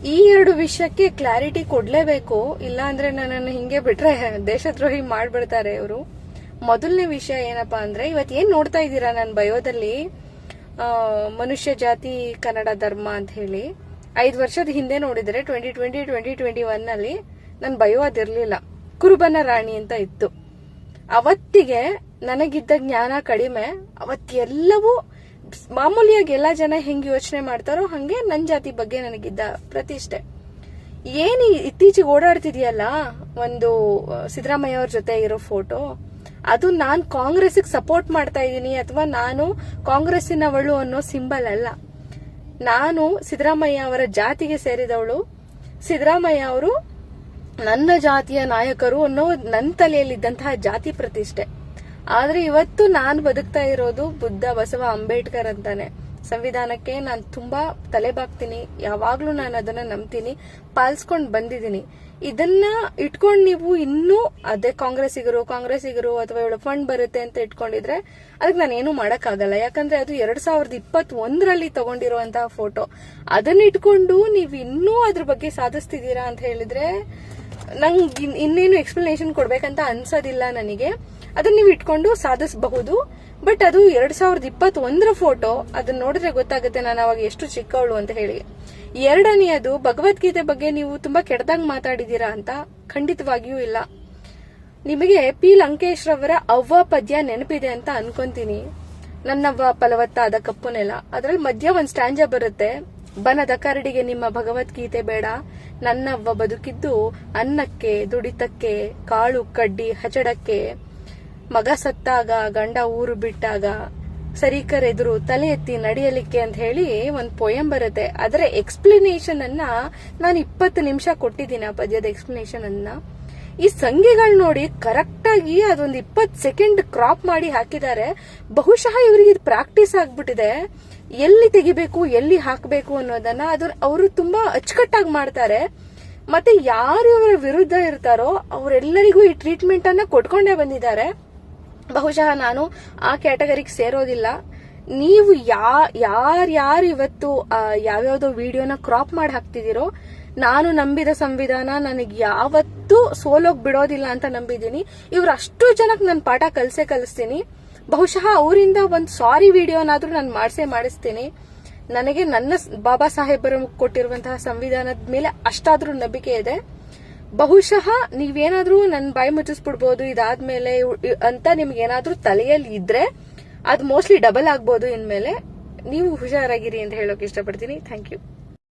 ಈ ಎರಡು ವಿಷಯಕ್ಕೆ ಕ್ಲಾರಿಟಿ ಕೊಡ್ಲೇಬೇಕು, ಇಲ್ಲ ಅಂದ್ರೆ ನನ್ನನ್ನು ಹಿಂಗೆ ಬಿಟ್ರೆ ದೇಶದ್ರೋಹಿ ಮಾಡ್ಬಿಡ್ತಾರೆ ಇವರು. ಮೊದಲನೇ ವಿಷಯ ಏನಪ್ಪಾ ಅಂದ್ರೆ, ಇವತ್ತು ಏನ್ ನೋಡ್ತಾ ಇದ್ದೀರಾ ನನ್ನ ಬಯೋದಲ್ಲಿ, ಮನುಷ್ಯ ಜಾತಿ ಕನ್ನಡ ಧರ್ಮ ಅಂತ ಹೇಳಿ 5 ವರ್ಷದ ಹಿಂದೆ ನೋಡಿದ್ರೆ 2021 ನಲ್ಲಿ ನನ್ನ ಬಯೋ ಅದಿರ್ಲಿಲ್ಲ, ಕುರುಬನ ರಾಣಿ ಅಂತ ಇತ್ತು. ಅವತ್ತಿಗೆ ನನಗಿದ್ದ ಜ್ಞಾನ ಕಡಿಮೆ. ಅವತ್ತೆಲ್ಲವೂ ಮಾಮೂಲಿಯಾಗಿ ಎಲ್ಲಾ ಜನ ಹೆಂಗ್ ಯೋಚನೆ ಮಾಡ್ತಾರೋ ಹಂಗೆ ನನ್ನ ಜಾತಿ ಬಗ್ಗೆ ನನಗಿದ್ದ ಪ್ರತಿಷ್ಠೆ. ಏನ್ ಇತ್ತೀಚೆಗೆ ಓಡಾಡ್ತಿದ್ಯಲ್ಲ ಒಂದು ಸಿದ್ದರಾಮಯ್ಯ ಅವ್ರ ಜೊತೆ ಇರೋ ಫೋಟೋ, ಅದು ನಾನ್ ಕಾಂಗ್ರೆಸ್ಗೆ ಸಪೋರ್ಟ್ ಮಾಡ್ತಾ ಇದ್ದೀನಿ ಅಥವಾ ನಾನು ಕಾಂಗ್ರೆಸ್ಸಿನವಳು ಅನ್ನೋ ಸಿಂಬಲ್ ಅಲ್ಲ. ನಾನು ಸಿದ್ದರಾಮಯ್ಯ ಅವರ ಜಾತಿಗೆ ಸೇರಿದವಳು. ಸಿದ್ದರಾಮಯ್ಯ ಅವರು ನನ್ನ ಜಾತಿಯ ನಾಯಕರು ಅನ್ನೋ ನನ್ನ ತಲೆಯಲ್ಲಿದ್ದಂತಹ ಜಾತಿ ಪ್ರತಿಷ್ಠೆ. ಆದ್ರೆ ಇವತ್ತು ನಾನು ಬದುಕ್ತಾ ಇರೋದು ಬುದ್ಧ, ಬಸವ, ಅಂಬೇಡ್ಕರ್ ಅಂತಾನೆ. ಸಂವಿಧಾನಕ್ಕೆ ನಾನು ತುಂಬಾ ತಲೆಬಾಗ್ತೀನಿ, ಯಾವಾಗ್ಲೂ ನಾನು ಅದನ್ನ ನಂಬ್ತೀನಿ, ಪಾಲಿಸ್ಕೊಂಡ್ ಬಂದಿದ್ದೀನಿ. ಇದನ್ನ ಇಟ್ಕೊಂಡು ನೀವು ಇನ್ನೂ ಅದೇ ಕಾಂಗ್ರೆಸ್ಸಿಗರು ಅಥವಾ ಇವಳು ಫಂಡ್ ಬರುತ್ತೆ ಅಂತ ಇಟ್ಕೊಂಡಿದ್ರೆ ಅದಕ್ಕೆ ನಾನೇನು ಮಾಡಕ್ಕಾಗಲ್ಲ. ಯಾಕಂದ್ರೆ ಅದು 2021ರಲ್ಲಿ ತಗೊಂಡಿರುವಂತಹ ಫೋಟೋ. ಅದನ್ನ ಇಟ್ಕೊಂಡು ನೀವು ಇನ್ನೂ ಅದ್ರ ಬಗ್ಗೆ ಸಾಧಿಸ್ತಿದ್ದೀರಾ ಅಂತ ಹೇಳಿದ್ರೆ ನಂಗೆ ಇನ್ನೇನು ಎಕ್ಸ್ಪ್ಲನೇಷನ್ ಕೊಡ್ಬೇಕಂತ ಅನ್ಸೋದಿಲ್ಲ ನನಗೆ. ಅದನ್ನ ನೀವು ಇಟ್ಕೊಂಡು ಸಾಧಿಸಬಹುದು. ಬಟ್ ಅದು 2021ರ ಫೋಟೋ. ಅದನ್ನ ನೋಡಿದ್ರೆ ಗೊತ್ತಾಗುತ್ತೆ ನಾನು ಅವಾಗ ಎಷ್ಟು ಚಿಕ್ಕವಳು ಅಂತ ಹೇಳಿ. ಎರಡನೆಯದು, ಭಗವದ್ಗೀತೆ ಬಗ್ಗೆ ನೀವು ತುಂಬಾ ಕೆಟ್ಟದಾಗ ಮಾತಾಡಿದೀರಾ ಅಂತ. ಖಂಡಿತವಾಗಿಯೂ ಇಲ್ಲ. ನಿಮಗೆ ಪಿ ಲಂಕೇಶ್ ರವರ ಅವ್ವ ಪದ್ಯ ನೆನಪಿದೆ ಅಂತ ಅನ್ಕೊಂತೀನಿ. ನನ್ನವ್ವ ಫಲವತ್ತಾದ ಕಪ್ಪು ನೆಲ, ಅದ್ರಲ್ಲಿ ಮಧ್ಯ ಒಂದ್ ಸ್ಟ್ಯಾಂಜ ಬರುತ್ತೆ, ಬನದ ಕರಡಿಗೆ ನಿಮ್ಮ ಭಗವದ್ಗೀತೆ ಬೇಡ, ನನ್ನವ್ವ ಬದುಕಿದ್ದು ಅನ್ನಕ್ಕೆ ದುಡಿತಕ್ಕೆ, ಕಾಳು ಕಡ್ಡಿ ಹಚಡಕ್ಕೆ, ಮಗ ಸತ್ತಾಗ ಗಂಡ ಊರು ಬಿಟ್ಟಾಗ ಸರಿಕರೆದುರು ತಲೆ ಎತ್ತಿ ನಡೆಯಲಿಕ್ಕೆ ಅಂತ ಹೇಳಿ ಒಂದ್ ಪೋಯಂ ಬರುತ್ತೆ. ಅದರ ಎಕ್ಸ್ಪ್ಲನೇಷನ್ ಅನ್ನ ನಾನು 20 ನಿಮಿಷ ಕೊಟ್ಟಿದ್ದೀನಿ. ಆ ಪದ್ಯದ ಎಕ್ಸ್ಪ್ಲನೇಷನ್ ಅನ್ನ ಈ ಸಂಘಿಗಳು ನೋಡಿ ಕರೆಕ್ಟ್ ಆಗಿ ಅದೊಂದು 20 ಸೆಕೆಂಡ್ ಕ್ರಾಪ್ ಮಾಡಿ ಹಾಕಿದ್ದಾರೆ. ಬಹುಶಃ ಇವರಿಗೆ ಇದು ಪ್ರಾಕ್ಟೀಸ್ ಆಗ್ಬಿಟ್ಟಿದೆ, ಎಲ್ಲಿ ತೆಗಿಬೇಕು ಎಲ್ಲಿ ಹಾಕಬೇಕು ಅನ್ನೋದನ್ನ. ಅದು ಅವರು ತುಂಬಾ ಅಚ್ಚುಕಟ್ಟಾಗಿ ಮಾಡ್ತಾರೆ. ಮತ್ತೆ ಯಾರು ಇವರ ವಿರುದ್ಧ ಇರ್ತಾರೋ ಅವರೆಲ್ಲರಿಗೂ ಈ ಟ್ರೀಟ್ಮೆಂಟ್ ಅನ್ನ ಕೊಟ್ಕೊಂಡೇ ಬಂದಿದ್ದಾರೆ. ಬಹುಶಃ ನಾನು ಆ ಕ್ಯಾಟಗರಿಗೆ ಸೇರೋದಿಲ್ಲ. ನೀವು ಯಾರ್ಯಾರು ಇವತ್ತು ಯಾವ್ಯಾವ್ದೋ ವಿಡಿಯೋನ ಕ್ರಾಪ್ ಮಾಡಿ ಹಾಕ್ತಿದ್ದೀರೋ, ನಾನು ನಂಬಿದ ಸಂವಿಧಾನ ನನಗೆ ಯಾವತ್ತೂ ಸೋಲೋಗ್ ಬಿಡೋದಿಲ್ಲ ಅಂತ ನಂಬಿದ್ದೀನಿ. ಇವ್ರು ಅಷ್ಟು ಜನಕ್ಕೆ ನಾನು ಪಾಠ ಕಲಿಸ್ತೀನಿ. ಬಹುಶಃ ಅವರಿಂದ ಒಂದು ಸಾರಿ ವಿಡಿಯೋನಾದ್ರೂ ನಾನು ಮಾಡಿಸ್ತೀನಿ. ನನಗೆ ನನ್ನ ಬಾಬಾ ಸಾಹೇಬರು ಕೊಟ್ಟಿರುವಂತಹ ಸಂವಿಧಾನದ ಮೇಲೆ ಅಷ್ಟಾದ್ರೂ ನಂಬಿಕೆ ಇದೆ. ಬಹುಶಃ ನೀವೇನಾದ್ರೂ ನನ್ನ ಬಾಯಿ ಮುಚ್ಚಿಸ್ಬಿಡ್ಬೋದು ಇದಾದ್ಮೇಲೆ ಅಂತ ನಿಮ್ಗೆ ಏನಾದ್ರೂ ತಲೆಯಲ್ಲಿ ಇದ್ರೆ ಅದು ಮೋಸ್ಟ್ಲಿ ಡಬಲ್ ಆಗ್ಬೋದು ಇನ್ಮೇಲೆ. ನೀವು ಹುಷಾರಾಗಿರಿ ಅಂತ ಹೇಳೋಕೆ ಇಷ್ಟಪಡ್ತೀನಿ. Thank you.